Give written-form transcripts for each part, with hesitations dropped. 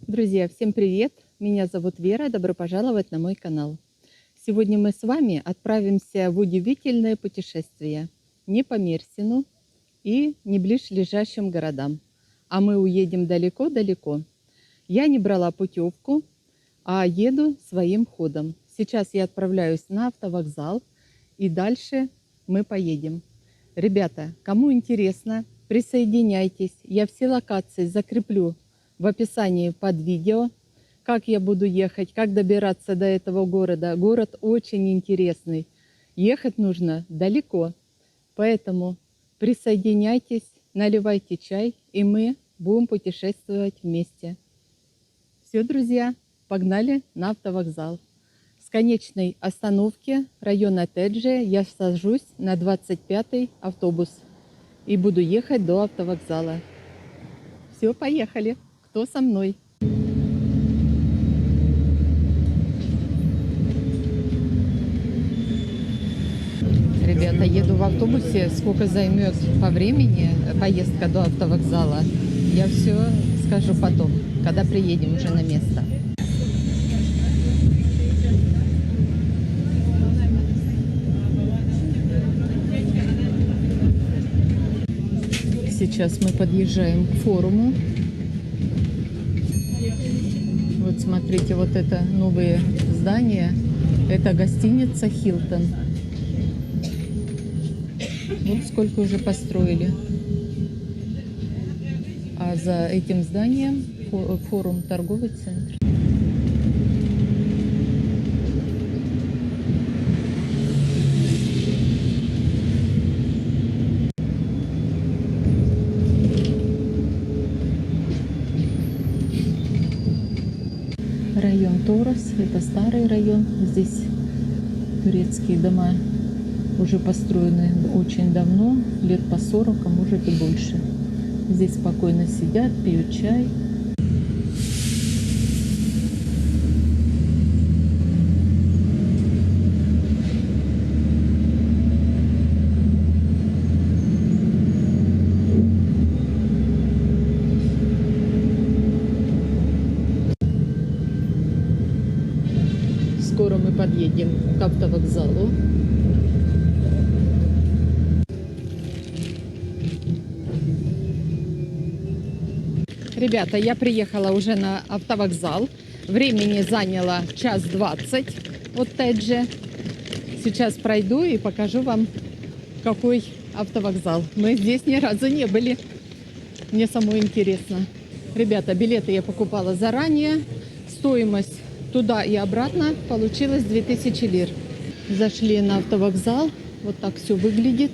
Друзья, всем привет! Меня зовут Вера, добро пожаловать на мой канал. Сегодня мы с вами отправимся в удивительное путешествие не по Мерсину и не ближайшим городам, а мы уедем далеко-далеко. Я не брала путевку, а еду своим ходом. Сейчас я отправляюсь на автовокзал и дальше мы поедем. Ребята, кому интересно, присоединяйтесь. Я все локации закреплю в описании под видео, как я буду ехать, как добираться до этого города. Город очень интересный. Ехать нужно далеко. Поэтому присоединяйтесь, наливайте чай, и мы будем путешествовать вместе. Все, друзья, погнали на автовокзал. С конечной остановки района Теджи я сажусь на 25-й автобус и буду ехать до автовокзала. Все, поехали. Кто со мной? Ребята, еду в автобусе. Сколько займет по времени поездка до автовокзала, я все скажу потом, когда приедем уже на место. Сейчас мы подъезжаем к форуму. Вот смотрите, вот это новые здания. Это гостиница «Хилтон». Вот сколько уже построили. А за этим зданием форум, торговый центр. Район Торос, это старый район. Здесь турецкие дома уже построены очень давно, лет по 40, а может и больше. Здесь спокойно сидят, пьют чай. Скоро мы подъедем к автовокзалу. Ребята, я приехала уже на автовокзал. Времени заняло 1:20 от Теджи. Сейчас пройду и покажу вам, какой автовокзал. Мы здесь ни разу не были. Мне самой интересно. Ребята, билеты я покупала заранее. Стоимость туда и обратно получилось 2000 лир. Зашли на автовокзал. Вот так все выглядит.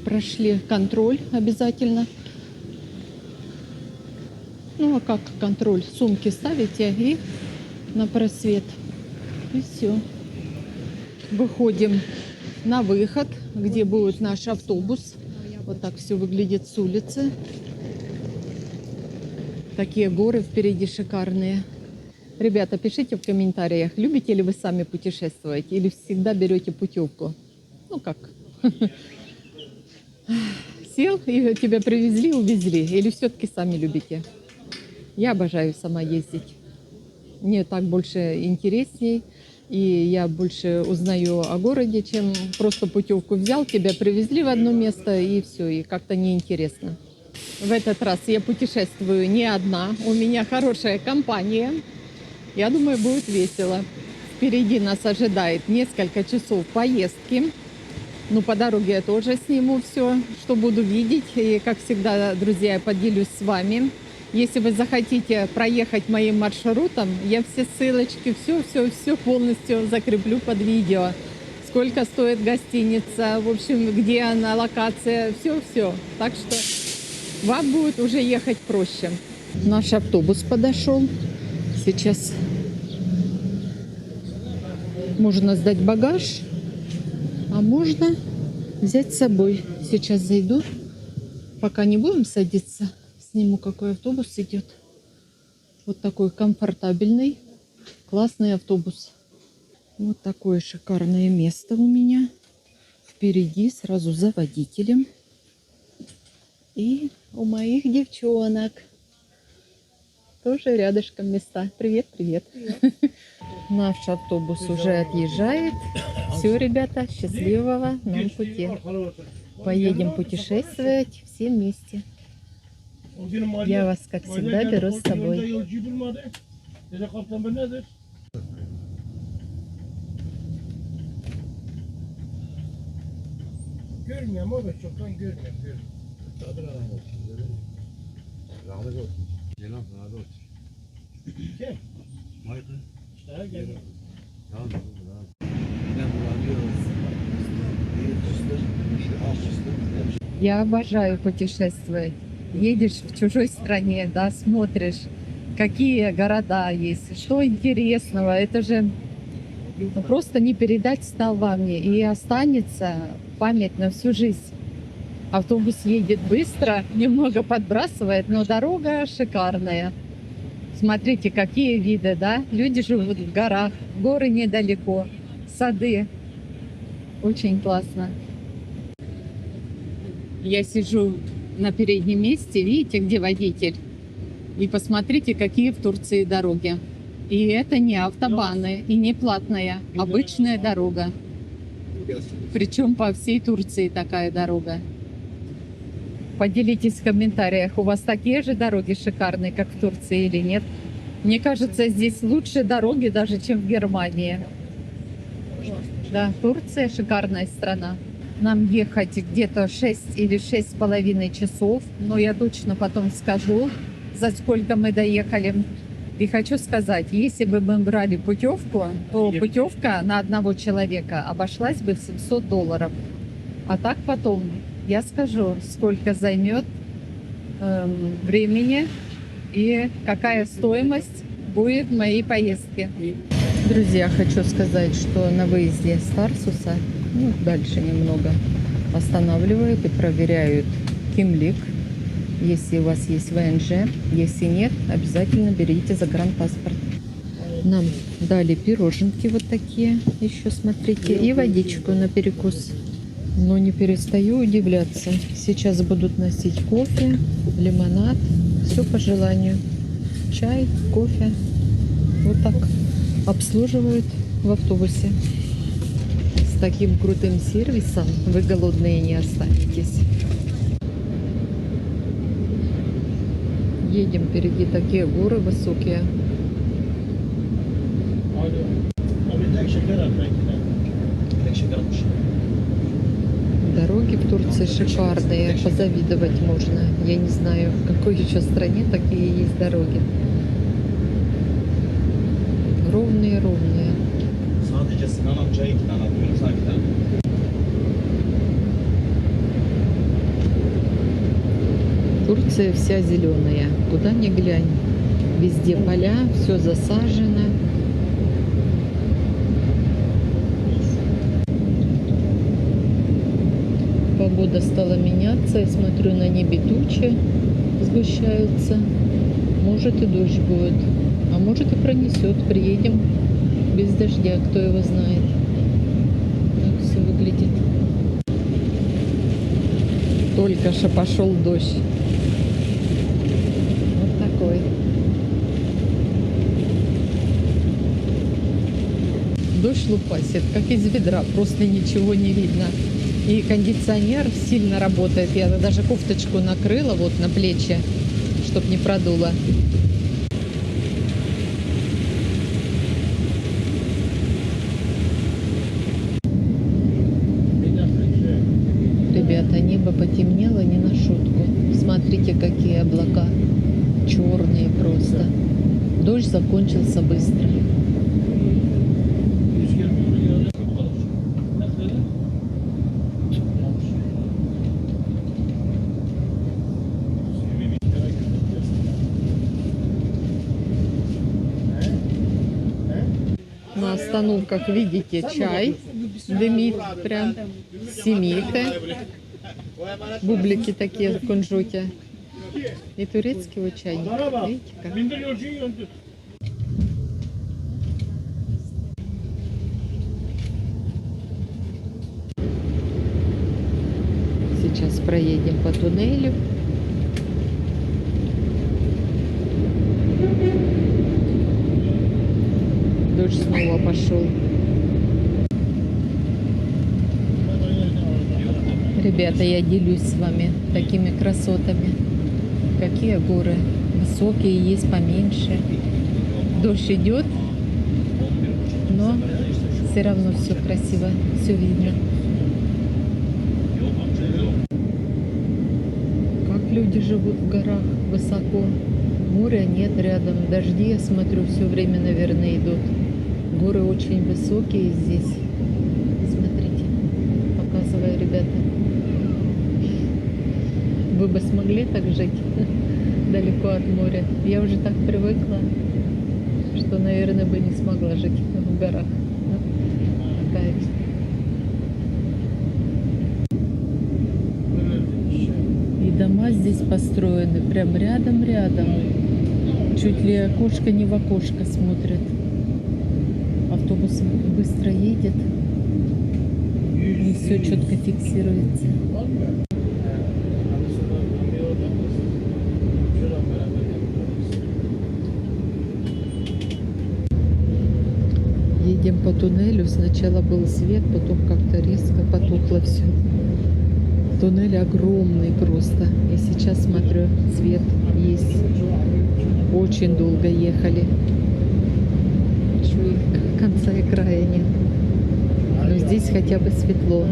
Прошли контроль обязательно. Ну а как контроль? Сумки ставите и на просвет. И все. Выходим на выход, где будет наш автобус. Вот так все выглядит с улицы. Такие горы впереди шикарные. Ребята, пишите в комментариях, любите ли вы сами путешествовать или всегда берете путевку. Ну как? Сел и тебя привезли, увезли. Или все-таки сами любите? Я обожаю сама ездить. Мне так больше интересней. И я больше узнаю о городе, чем просто путевку взял, тебя привезли в одно место и все. И как-то неинтересно. В этот раз я путешествую не одна. У меня хорошая компания. Я думаю, будет весело. Впереди нас ожидает несколько часов поездки. Ну, по дороге я тоже сниму все, что буду видеть. И, как всегда, друзья, я поделюсь с вами. Если вы захотите проехать моим маршрутом, я все ссылочки, все полностью закреплю под видео. Сколько стоит гостиница, в общем, где она, локация, все. Так что вам будет уже ехать проще. Наш автобус подошел. Сейчас можно сдать багаж, а можно взять с собой. Сейчас зайду, пока не будем садиться. Сниму, какой автобус идет. Вот такой комфортабельный, классный автобус. Вот такое шикарное место у меня. Впереди сразу за водителем. И у моих девчонок Тоже рядышком места. Привет, привет. Наш автобус уже отъезжает. Все, ребята, счастливого нам пути. Поедем путешествовать все вместе. Я вас, как всегда, беру с собой. Görmüyorum abi, çoktan görmüyorum. Tadına da olsun. Rahmet olsun. Selam, razı olsun. Kim? Michael. İşte gel. Tamam, tamam. Ben bulamıyorum. Я обожаю путешествовать. Едешь в чужой стране, да, смотришь, какие города есть, что интересного. Это же просто не передать словами. И останется память на всю жизнь. Автобус едет быстро, немного подбрасывает, но дорога шикарная. Смотрите, какие виды, да? Люди живут в горах, горы недалеко, сады. Очень классно. Я сижу на переднем месте, видите, где водитель? И посмотрите, какие в Турции дороги. И это не автобаны, и не платная, обычная дорога. Причем по всей Турции такая дорога. Поделитесь в комментариях, у вас такие же дороги шикарные, как в Турции или нет? Мне кажется, здесь лучше дороги даже, чем в Германии. Да, Турция шикарная страна. Нам ехать где-то 6 или 6,5 часов, но я точно потом скажу, за сколько мы доехали. И хочу сказать, если бы мы брали путевку, то путевка на одного человека обошлась бы в $700. А так потом я скажу, сколько займет времени и какая стоимость будет моей поездки. Друзья, хочу сказать, что на выезде с Тарсуса, дальше немного, останавливают и проверяют кимлик, если у вас есть ВНЖ. Если нет, обязательно берите загранпаспорт. Нам дали пироженки вот такие, еще смотрите, и водичку на перекус. Но не перестаю удивляться. Сейчас будут носить кофе, лимонад, все по желанию. Чай, кофе. Вот так обслуживают в автобусе. С таким крутым сервисом вы голодные не останетесь. Едем, впереди такие горы высокие. Дороги в Турции шикарные, позавидовать можно. Я не знаю, в какой еще стране такие есть дороги. Ровные-ровные. Турция вся зеленая, куда ни глянь. Везде поля, все засажено. Погода стала меняться, я смотрю, на небе тучи сгущаются. Может и дождь будет, а может и пронесет. Приедем без дождя, кто его знает. Так все выглядит. Только что пошел дождь. Вот такой. Дождь лупасит, как из ведра, просто ничего не видно. И кондиционер сильно работает. Я даже кофточку накрыла вот на плечи, чтоб не продуло. Ребята, небо потемнело не на шутку. Смотрите, какие облака. Черные просто. Дождь закончился быстро. На остановках видите чай дымит прям, семиты, бублики такие в кунжуте и турецкий вот чайник. Видите как? Сейчас проедем по туннелю. дождь снова пошел. Ребята, я делюсь с вами такими красотами. Какие горы. Высокие, есть поменьше. Дождь идет, но все равно все красиво, все видно. Как люди живут в горах высоко. Моря нет рядом, дожди, я смотрю, все время, наверное, идут. Горы очень высокие здесь. Смотрите, показываю, ребята. Вы бы смогли так жить далеко от моря? Я уже так привыкла, что, наверное, бы не смогла жить в горах. Такая. И дома здесь построены прям рядом-рядом. Чуть ли окошко не в окошко смотрят. Автобус быстро едет. И все четко фиксируется. Едем по туннелю. Сначала был свет, потом как-то резко потухло все. Туннель огромный просто. И сейчас смотрю, свет есть. Очень долго ехали. Конца и края нет. Но здесь хотя бы светло.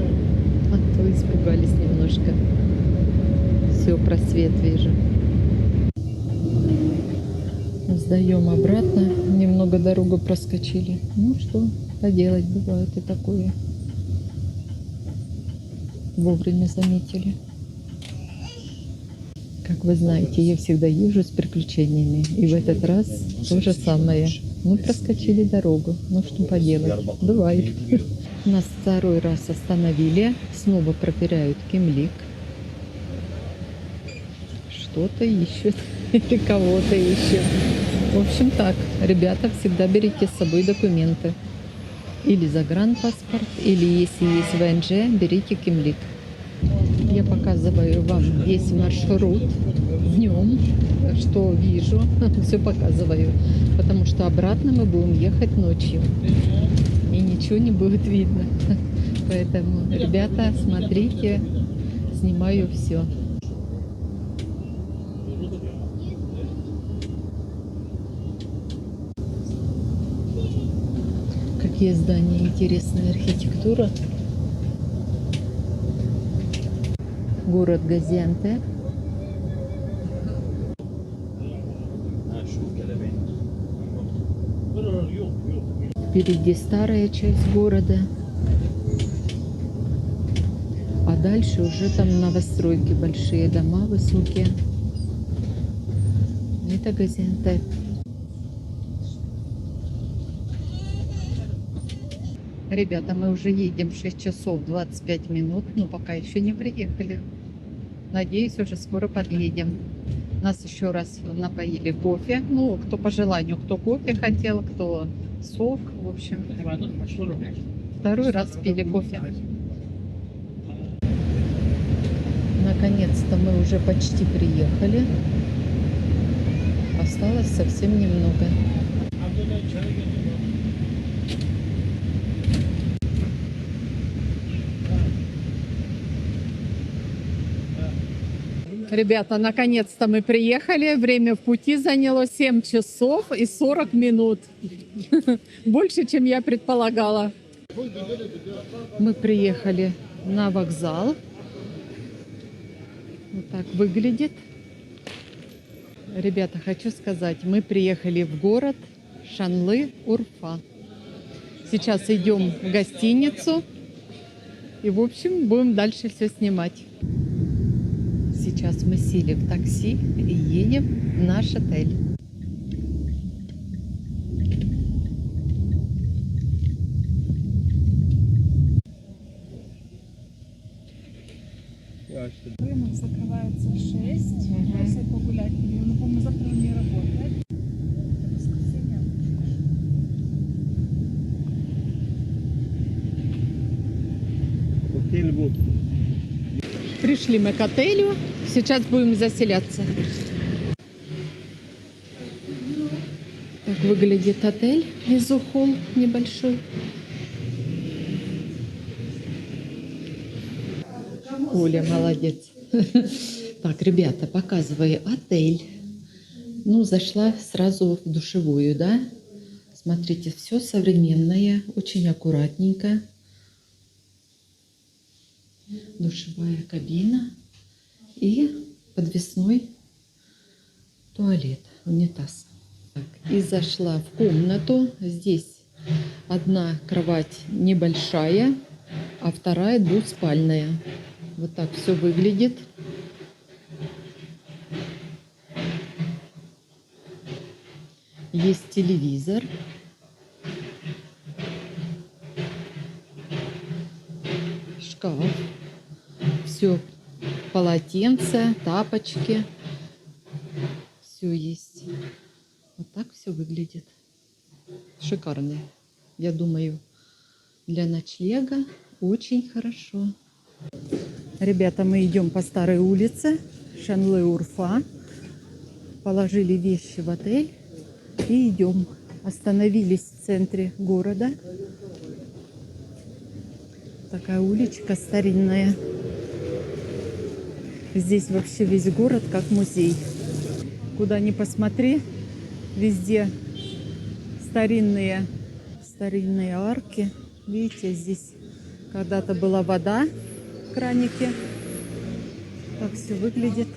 А то испугались немножко. Все, просвет вижу. Сдаем обратно. Немного дорогу проскочили. Ну что поделать, бывает и такое. Вовремя заметили. Как вы знаете, я всегда езжу с приключениями. И в этот раз то же самое. Мы проскочили дорогу. Ну что поделать, бывает. Нас второй раз остановили. Снова проверяют Кимлик. Что-то ищут. Или кого-то ищут. В общем так, ребята, всегда берите с собой документы. Или загранпаспорт, или если есть ВНЖ, берите Кимлик. Я показываю вам весь маршрут днем, что вижу, все показываю. Потому что обратно мы будем ехать ночью. И ничего не будет видно. Поэтому, ребята, смотрите, снимаю все. Какие здания интересные, архитектура. Город Газиантеп. Впереди старая часть города. А дальше уже там новостройки, большие дома высокие. Это Газиантеп. Ребята, мы уже едем 6 часов 25 минут, но пока еще не приехали. Надеюсь, уже скоро подъедем. Нас еще раз напоили кофе. Ну, кто по желанию, кто кофе хотел, кто сок. В общем, второй раз пили кофе. Наконец-то мы уже почти приехали. Осталось совсем немного. Ребята, наконец-то мы приехали. Время в пути заняло 7 часов и 40 минут. Больше, чем я предполагала. Мы приехали на вокзал. Вот так выглядит. Ребята, хочу сказать, мы приехали в город Шанлы-Урфа. Сейчас идем в гостиницу. И, в общем, будем дальше все снимать. Сейчас мы сели в такси и едем в наш отель. Рынок закрывается в 6. Просят погулять. Ну, по-моему, завтра он не работает. Воскресенье. Пришли мы к отелю. Сейчас будем заселяться. Так выглядит отель Изухол небольшой. Оля, молодец. Так, ребята, показываю отель. Ну, зашла сразу в душевую, да? Смотрите, все современное, очень аккуратненько. Душевая кабина и подвесной туалет, унитаз. Так, и зашла в комнату. Здесь одна кровать небольшая, а вторая двуспальная. Вот так все выглядит. Есть телевизор. Шкаф. Все. Полотенца, тапочки. Все есть. Вот так все выглядит. Шикарно. Я думаю, для ночлега очень хорошо. Ребята, мы идем по старой улице Шанлы-Урфа. Положили вещи в отель и идем. Остановились в центре города. Такая уличка старинная. Здесь вообще весь город как музей. Куда ни посмотри, везде старинные арки. Видите, здесь когда-то была вода в кранике. Так все выглядит.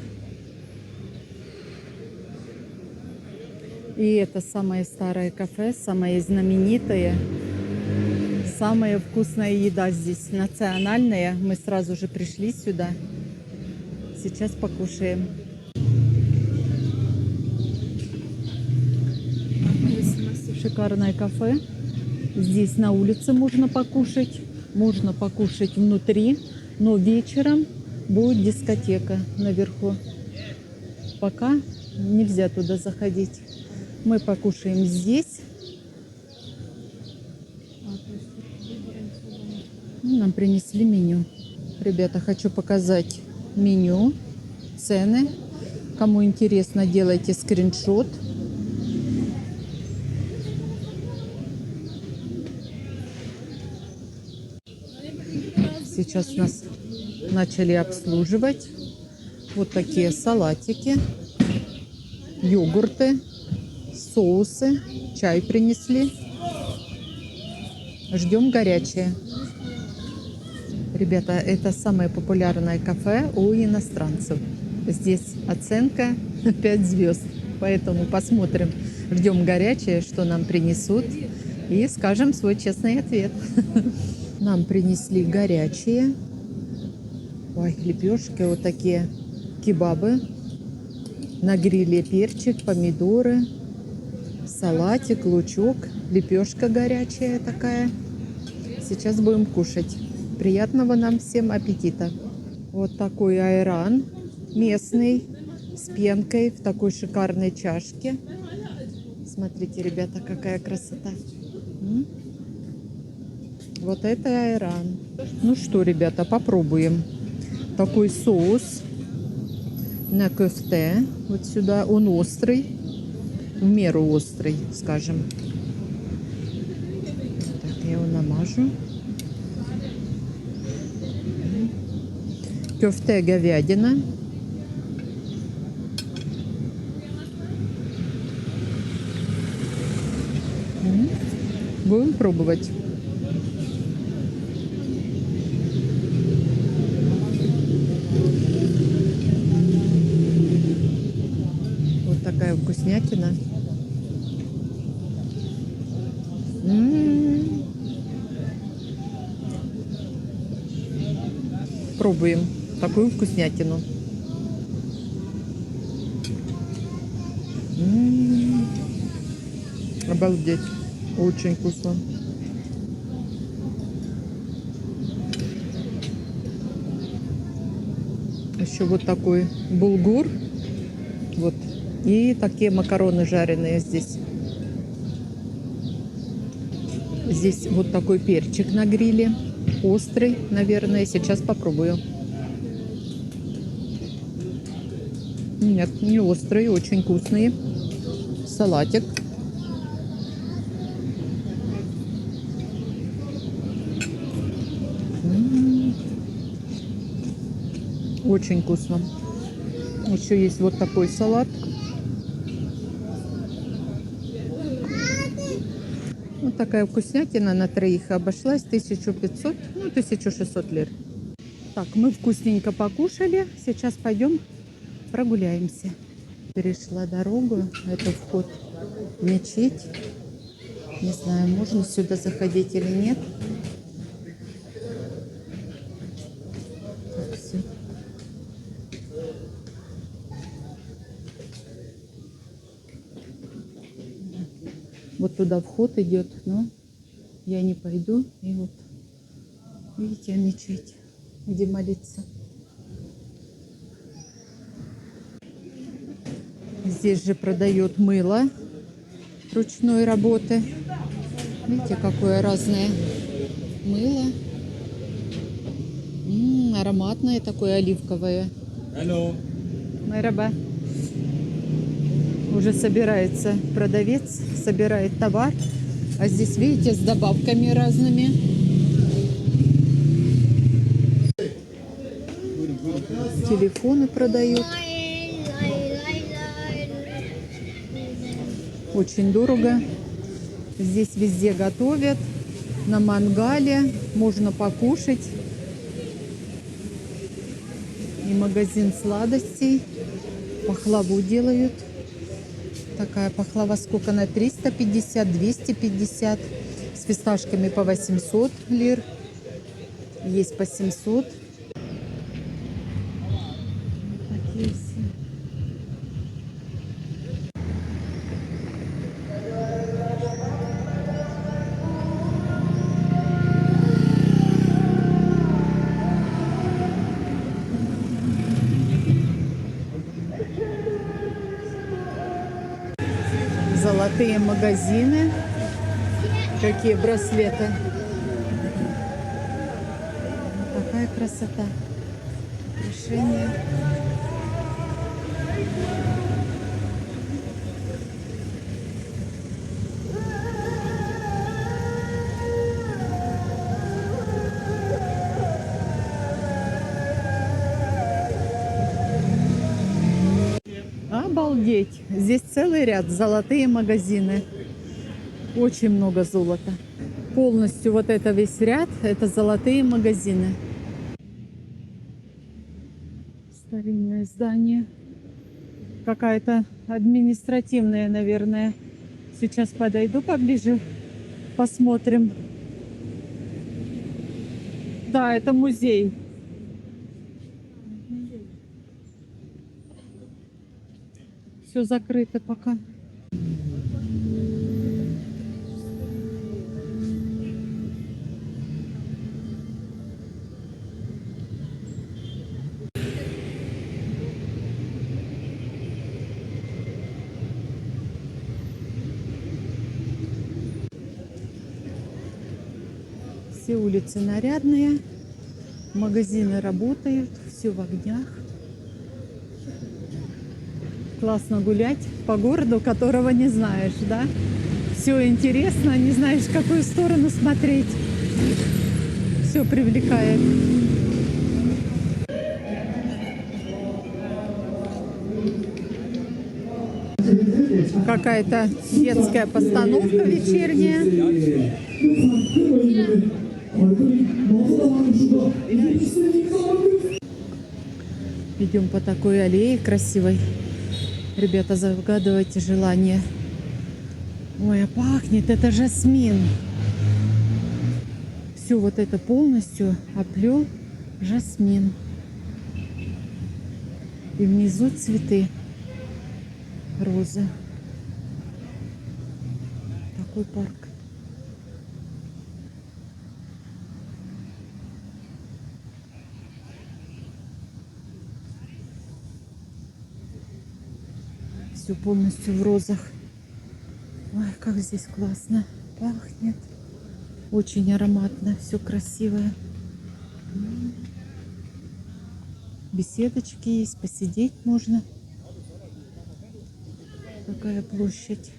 И это самое старое кафе, самое знаменитое. Самая вкусная еда здесь, национальная. Мы сразу же пришли сюда. Сейчас покушаем. Шикарное кафе. Здесь на улице можно покушать. Можно покушать внутри. Но вечером будет дискотека наверху. Пока нельзя туда заходить. Мы покушаем здесь. Нам принесли меню. Ребята, хочу показать меню, цены. Кому интересно, делайте скриншот. Сейчас нас начали обслуживать. Вот такие салатики, йогурты, соусы, чай принесли. Ждем горячее. Ребята, это самое популярное кафе у иностранцев. Здесь оценка 5 звезд. Поэтому посмотрим, ждем горячее, что нам принесут. И скажем свой честный ответ. Нам принесли горячие. Ой, лепешки вот такие. Кебабы. На гриле перчик, помидоры, салатик, лучок. Лепешка горячая такая. Сейчас будем кушать. Приятного нам всем аппетита. Вот такой айран местный с пенкой в такой шикарной чашке. Смотрите, ребята, какая красота. Вот это айран. Ну что, ребята, попробуем. Такой соус на кофте. Вот сюда. Он острый. В меру острый, скажем. Так, я его намажу. Кофте говядина. Будем пробовать. Вот такая вкуснятина. Пробуем такую вкуснятину. Обалдеть. Очень вкусно. Еще вот такой булгур. Вот. И такие макароны жареные здесь. Здесь вот такой перчик на гриле. Острый, наверное. Сейчас попробую. Нет, не острый, очень вкусный. Салатик. очень вкусно. Еще есть вот такой салат. Вот такая вкуснятина на троих обошлась 1500, ну 1600 лир. Так, мы вкусненько покушали. Сейчас пойдем прогуляемся. Перешла дорогу. Это вход в мечеть. Не знаю, можно сюда заходить или нет. Так, всё. Вот туда вход идет, но я не пойду. И вот, видите, мечеть, где молиться. Здесь же продает мыло ручной работы. Видите, какое разное мыло. Ароматное такое, оливковое. Hello. Мераба. Уже собирается продавец, собирает товар. А здесь, видите, с добавками разными. Телефоны продают. Очень дорого. Здесь везде готовят. На мангале. Можно покушать. И магазин сладостей. Пахлаву делают. Такая пахлава сколько на 350, 250. С фисташками по 800 лир. Есть по 700. Такие все. Золотые магазины. Какие браслеты. Такая красота. Украшения. Обалдеть! Здесь целый ряд золотые магазины. Очень много золота. Полностью вот это весь ряд, это золотые магазины. Старинное здание. Какая-то административная, наверное. Сейчас подойду поближе, посмотрим. Да, это музей. Все закрыто пока. Все улицы нарядные, магазины работают, все в огнях. Классно гулять по городу, которого не знаешь, да? Все интересно, не знаешь, в какую сторону смотреть. Все привлекает. Какая-то детская постановка вечерняя. Идем по такой аллее красивой. Ребята, загадывайте желание. Ой, а пахнет, это жасмин. Все вот это полностью оплел жасмин. И внизу цветы. Розы. Такой парк. Все полностью в розах. Ой, как здесь классно пахнет. Очень ароматно, все красивое. Беседочки есть, посидеть можно. Такая площадь.